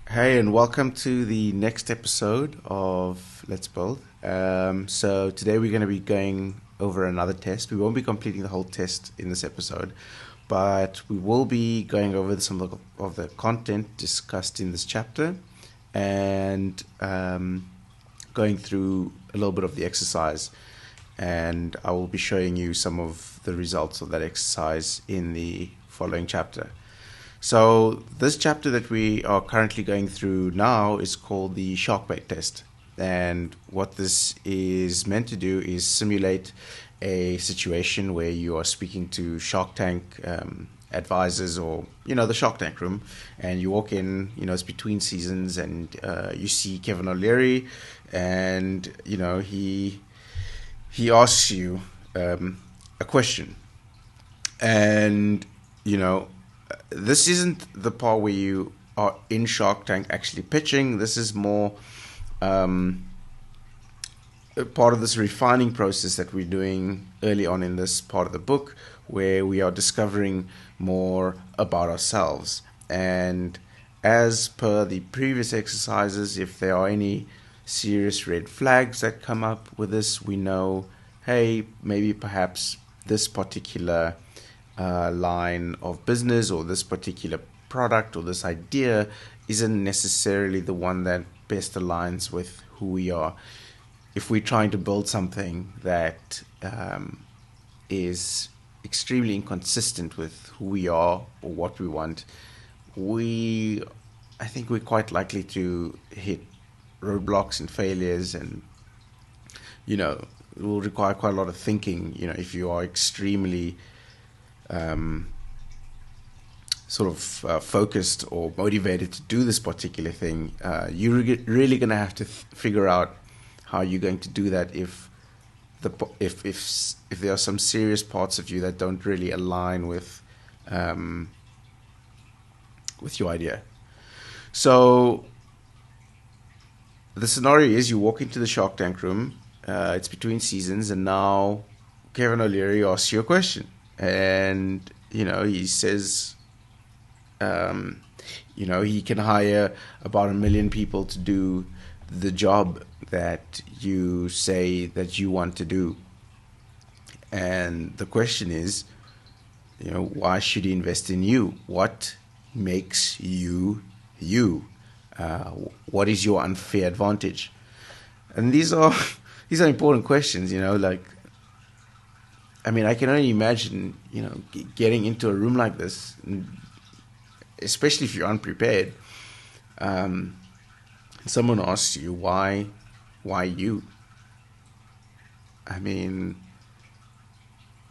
Hey, and welcome to the next episode of Let's Build. So today we're going to be going over another test. We won't be completing the whole test in this episode, but we will be going over some of the content discussed in this chapter and going through a little bit of the exercise. And I will be showing you some of the results of that exercise in the following chapter. So this chapter that we are currently going through now is called the shark bait test. And what this is meant to do is simulate a situation where you are speaking to Shark Tank advisors, or the Shark Tank room, and you walk in. It's between seasons, and you see Kevin O'Leary, and he asks you a question, and this isn't the part where you are in Shark Tank actually pitching. This is more a part of this refining process that we're doing early on in this part of the book, where we are discovering more about ourselves. And as per the previous exercises, if there are any serious red flags that come up with this, we know, hey, maybe perhaps this particular line of business or this particular product or this idea isn't necessarily the one that best aligns with who we are. If we're trying to build something that is extremely inconsistent with who we are or what we want, I think we're quite likely to hit roadblocks and failures, and it will require quite a lot of thinking. If you are extremely focused or motivated to do this particular thing, you're really going to have to figure out how you're going to do that if there are some serious parts of you that don't really align with your idea. So the scenario is you walk into the Shark Tank room, it's between seasons, and now Kevin O'Leary asks you a question. And he says he can hire about 1 million people to do the job that you say that you want to do. And the question is, why should he invest in you? What makes you you? What is your unfair advantage? And these are important questions. I can only imagine, getting into a room like this, especially if you're unprepared. Someone asks you why you.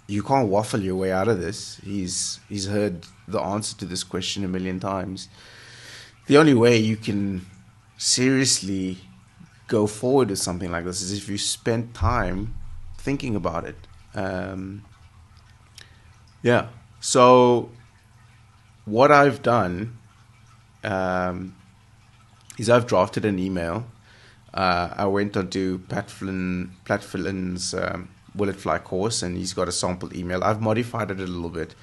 You can't waffle your way out of this. He's heard the answer to this question 1 million times. The only way you can seriously go forward with something like this is if you spend time thinking about it. So what I've done is I've drafted an email. I went onto Pat Flynn's Bullet Fly course, and he's got a sample email. I've modified it a little bit,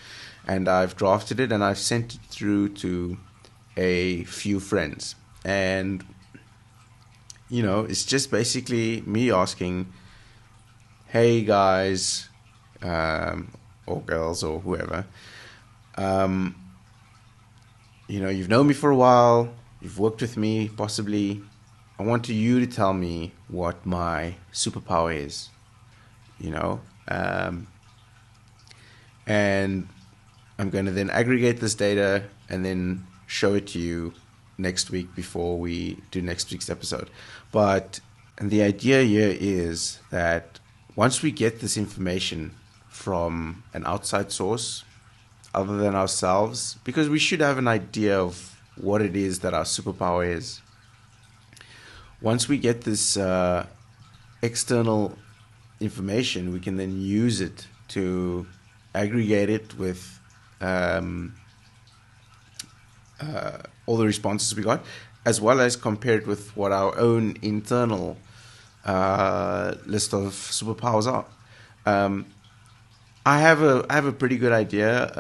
and I've drafted it, and I've sent it through to a few friends. And it's just basically me asking, hey guys, or girls, or whoever, you've known me for a while, you've worked with me possibly. I want you to tell me what my superpower is, and I'm going to then aggregate this data and then show it to you next week before we do next week's episode. And the idea here is that once we get this information from an outside source other than ourselves, because we should have an idea of what it is that our superpower is. Once we get this external information, we can then use it to aggregate it with all the responses we got, as well as compare it with what our own internal list of superpowers are. I have a pretty good idea.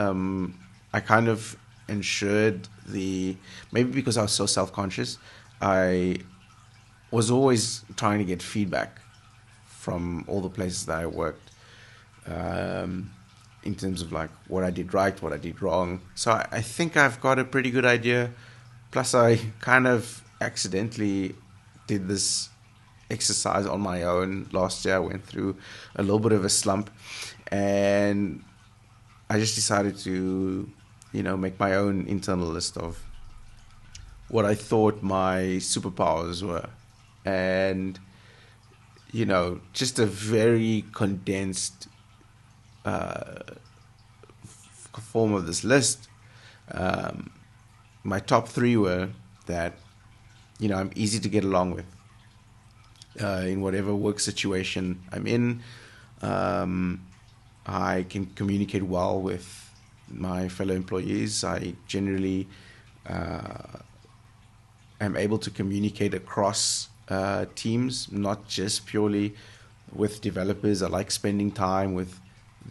I kind of ensured maybe because I was so self-conscious, I was always trying to get feedback from all the places that I worked, in terms of like what I did right, what I did wrong. So I think I've got a pretty good idea. Plus, I kind of accidentally did this exercise on my own last year. I went through a little bit of a slump, and I just decided to, make my own internal list of what I thought my superpowers were. And, just a very condensed form of this list. My top three were that, I'm easy to get along with in whatever work situation I'm in. I can communicate well with my fellow employees. I generally am able to communicate across teams, not just purely with developers. I like spending time with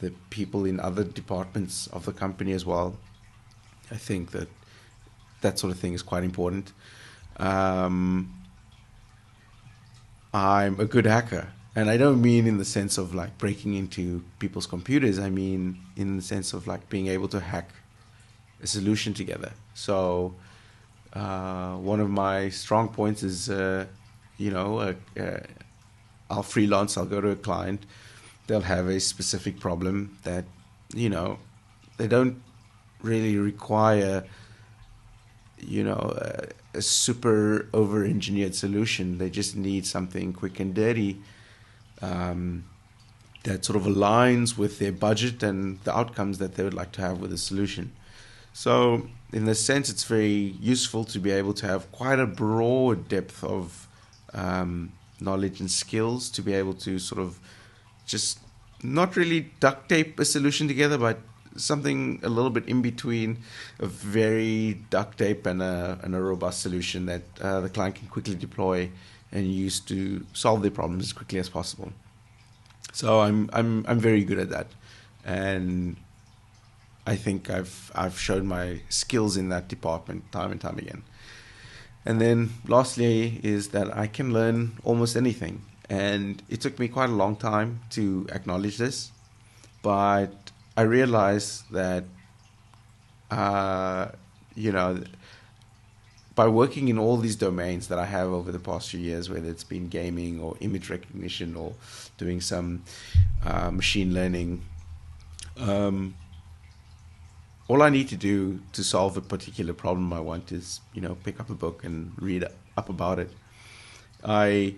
the people in other departments of the company as well. I think that sort of thing is quite important. I'm a good hacker. And I don't mean in the sense of like breaking into people's computers. I mean in the sense of like being able to hack a solution together. So one of my strong points is, I'll freelance, I'll go to a client, they'll have a specific problem that, they don't really require, a super over-engineered solution. They just need something quick and dirty that sort of aligns with their budget and the outcomes that they would like to have with a solution. So in this sense, it's very useful to be able to have quite a broad depth of knowledge and skills to be able to sort of just not really duct tape a solution together, but something a little bit in between a very duct tape and a robust solution that the client can quickly deploy and use to solve their problems as quickly as possible. So I'm very good at that, and I think I've shown my skills in that department time and time again. And then lastly is that I can learn almost anything, and it took me quite a long time to acknowledge this, but I realized that by working in all these domains that I have over the past few years, whether it's been gaming or image recognition or doing some machine learning, all I need to do to solve a particular problem I want is, pick up a book and read up about it. I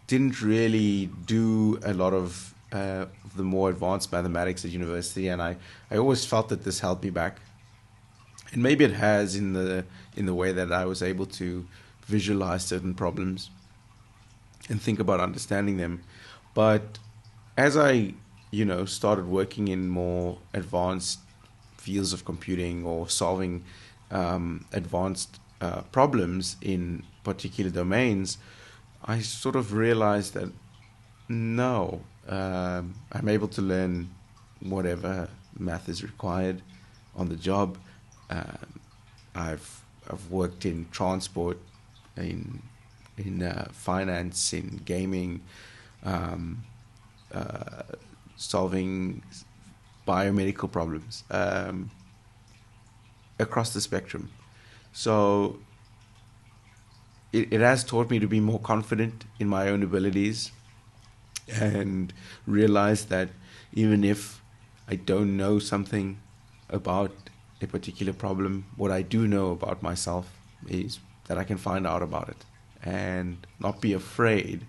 didn't really do a lot of the more advanced mathematics at university, and I always felt that this held me back. And maybe it has in the way that I was able to visualize certain problems and think about understanding them. But as I, started working in more advanced fields of computing or solving advanced problems in particular domains, I sort of realized that no, I'm able to learn whatever math is required on the job. I've worked in transport, in finance, in gaming, solving biomedical problems across the spectrum. So it has taught me to be more confident in my own abilities and realize that even if I don't know something about a particular problem, what I do know about myself is that I can find out about it and not be afraid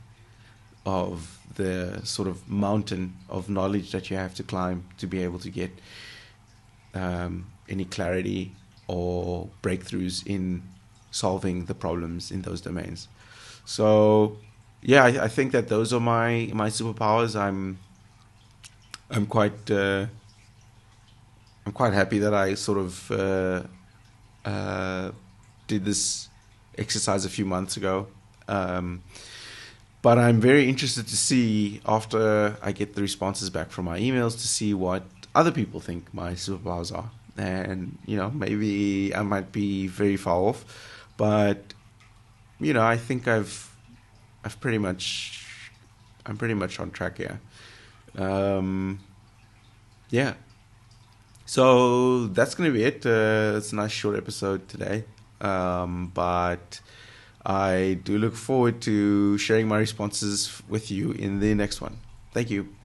of the sort of mountain of knowledge that you have to climb to be able to get any clarity or breakthroughs in solving the problems in those domains. So yeah, I think that those are my superpowers. I'm quite happy that I sort of did this exercise a few months ago. But I'm very interested to see, after I get the responses back from my emails, to see what other people think my superpowers are. and maybe I might be very far off, but I think I've pretty much I'm pretty much on track here. Um, yeah. So that's gonna be it. It's a nice short episode today, but I do look forward to sharing my responses with you in the next one. Thank you.